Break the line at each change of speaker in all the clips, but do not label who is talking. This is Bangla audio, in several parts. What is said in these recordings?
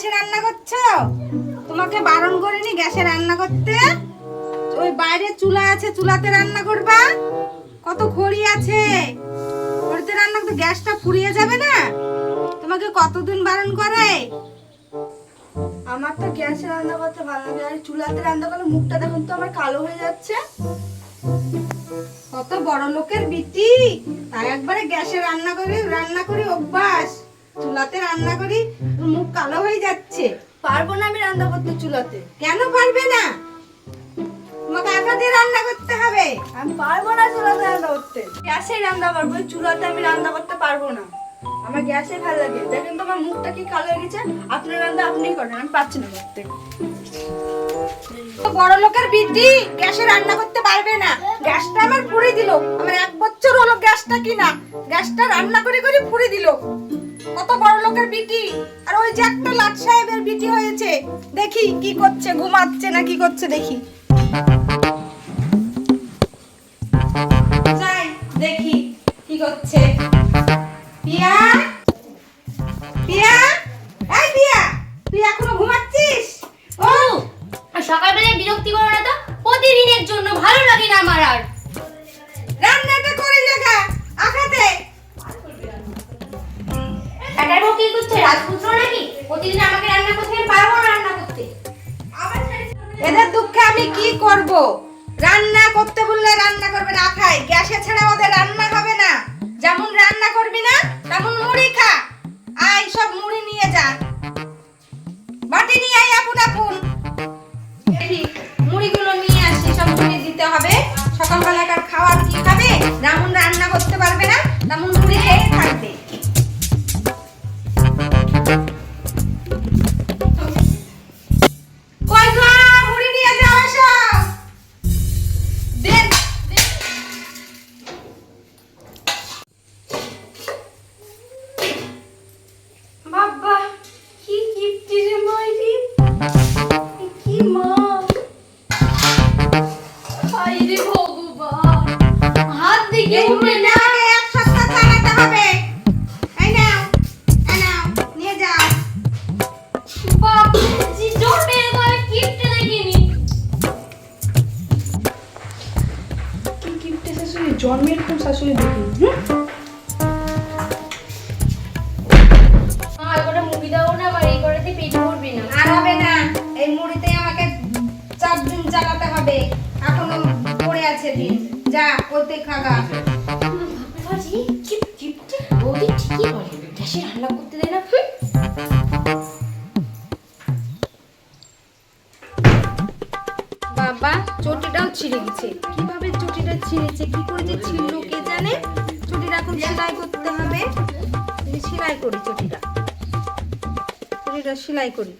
গ্যাসে রান্না করছো? তোমাকে বারণ করিনি গ্যাসে রান্না করতে? ওই বাইরে চুলা আছে, চুলাতে রান্না করবা। কত খড়ি আছে, খড়িতে রান্না করতে গ্যাসটা ফুরিয়ে যাবে না? তোমাকে কতদিন বারণ করে?
আমার তো গ্যাসে রান্না করতে ভালো লাগে, আর চুলাতে রান্না করলে মুখটা দেখুন তো আমার কালো হয়ে যাচ্ছে।
কত বড় লোকের বিটি, তাই একবারে গ্যাসে রান্না করি অভ্যাস, চুলাতে রান্না করি মুখ কালো হয়ে যাচ্ছে।
পারবো না আমি রান্না করতে চুলাতে।
কেন পারবে না? তোমাকে আটা দিয়ে রান্না করতে হবে।
আমি পারবো না চুলাতে রান্না করতে, গ্যাসেই রান্না করবো, চুলাতে আমি রান্না করতে পারবো না। আমার গ্যাসে ভালো লাগে। দেখেন তো আমার মুখটা কি কালো হয়ে গেছে। আপনার রান্না আপনিই করেন, আমি পারছি না করতে।
বড় লোকের বিটি গ্যাসে রান্না করতে পারবে না। গ্যাসটা আমার পুড়ে দিল, আমার 1 বছর হলো গ্যাসটা কিনা, গ্যাসটা রান্না করে করে পুড়ে দিল। কত বড় লোকের বিটি। আর ওই যে একটা লাট সাহেবের বিটি হয়েছে, দেখি কি করছে, ঘুমাচ্ছে না কি করছে দেখি। যাই দেখি কি করছে। পিয়া, পিয়া, এই পিয়া, তুই এখনো ঘুমাচ্ছিস? ও
সকালবেলা বিরক্তি করো না তো, প্রতিদিনের জন্য ভালো লাগে না আমার। আর
রান্নাটা করে লাগা আখাতে।
একার বউ কি করছে, রাজপুত্র নাকি? প্রতিদিন আমাকে রান্না করতে, আমি পারবো না রান্না করতে।
এদের দুঃখে আমি কি করব? রান্না করতে বললে রান্না করবে না, খাই গ্যাসে ছাড়া ওদের রান্না হবে না। যেমন রান্না করবি না তেমন মুড়ি খা। আয় সব মুড়ি নিয়ে যা, বাটি নিয়ে আয় আপন আপন। দেখি মুড়িগুলো নিয়ে আসি, সব মুড়ি দিতে হবে। সকালবেলাকার খাওয়ার কি খাবে? যেমন রান্না করতে পারবে না তেমন মুড়ি খেয়ে থাকবে। কই গো, মুড়ি নিয়ে যাও এসো। দেন
বাবা কি গিফট রে মাইরি, কি মা, হাই রে ভগবান, হাত দিকে
এই
উঠে না।
মুড়িটাকে 1 সপ্তাহ চালাতে হবে। এই নাও, এই নাও, নিয়ে যাও।
বাপ জি জন্মের পরে গিফট দেখিনি। কি গিফট শাশুড়ি, জন্মের পর শাশুড়ি দেখিনি।
আর করে মুড়ি দাও না, আমার এই করেতে পেট ভরবে না।
আর হবে না, এই মুড়িতেই আমাকে 4 দিন চালাতে হবে। এখনো পড়ে আছে দিন, যা ওতে খাগা।
বাবাজি কি গিফট, বৌদি ঠিকই বলে, গ্যাসে রান্না করতে দেয় না।
বাবা চটিটাও ছিঁড়ে গেছে। কিভাবে চটিটা ছিঁড়েছে, কি করে যে ছিঁড়লো কে জানে। চটিটা এখন সেলাই করতে হবে। সেলাই করি চটিটা সেলাই করি।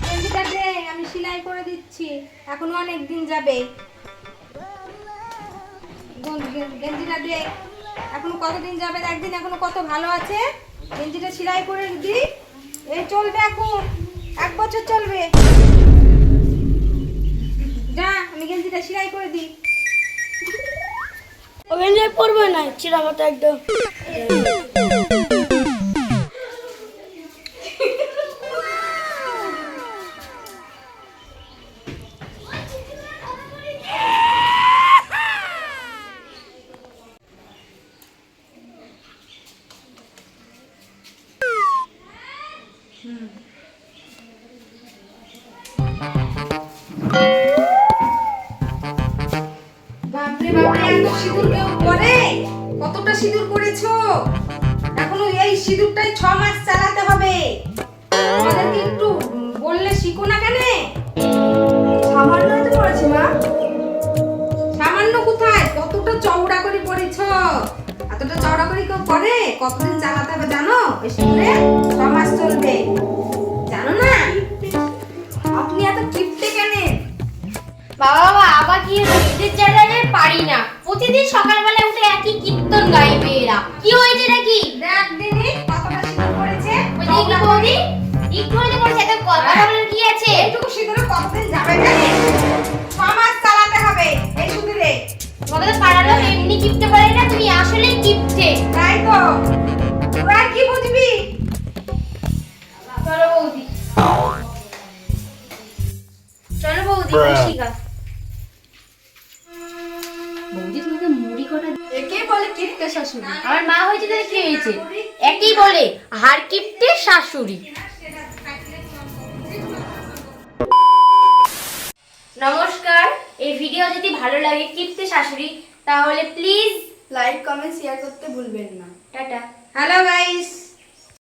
গেঞ্জিটা দে, আমি সেলাই করে দিচ্ছি, এখনো অনেক দিন যাবে। গেঞ্জিটা দে, এখনো কতদিন যাবে? একদিন এখনো কত ভালো আছে। গেঞ্জিটা সেলাই করে দি, এই চলবে এখন 1 বছর চলবে। যা, আমি গেঞ্জিটা সেলাই করে দিই।
ওখানে পড়বে না, চিরা মতো একদম।
বাপরে বাপরে, এত সিঁদুর কেউ করে? কতটা সিঁদুর করেছো? এখনো এই সিঁদুরটাই 6 মাস চালাতে হবে। আমাদেরকে একটু বললে শিখো না কেন?
সামান্য তো পড়েছে মা।
সামান্য কোথায়, কতটা চওড়া করে পড়েছো। এতটা চওড়া করে কেউ করে? কতদিন চালাতে হবে জানো? এই সিঁদুরে 6 মাস চলবে, জানো না? আপনি এত কিপটে কেন?
বাবা আবার কি হলো, ঈদের জ্বালায় পারি না। প্রতিদিন সকালবেলা উঠে একই কীর্তন গাইবে এরা। কি হয়েছে নাকি?
দেখ দিনি কতটা সিঁদুর পড়েছে।
ওই দেখি বৌদি, একটু হলে পড়েছে, এত কথা বলার কি আছে?
এইটুকু সিঁদুরে কতদিন যাবে জানেন? 6 মাস চালাতে হবে এই সিঁদুরে।
তোমাকে তো পাড়ালো
কি বুঝবি?
চলো বৌদি, চলো বৌদি বসি গা। বৌদি তোমাকে মুড়ি কটা
একে বলে কিপ্টে শাশুড়ি।
আমার মা হয়েছে তাহলে কি হয়েছে? একই বলে হাড় কিপ্টে শাশুড়ি। নমস্কার, এই ভিডিও যদি ভালো লাগে কিপ্টে শাশুড়ি তাহলে প্লিজ
লাইক কমেন্ট শেয়ার করতে ভুলবেন না।
টাটা।
Hello guys,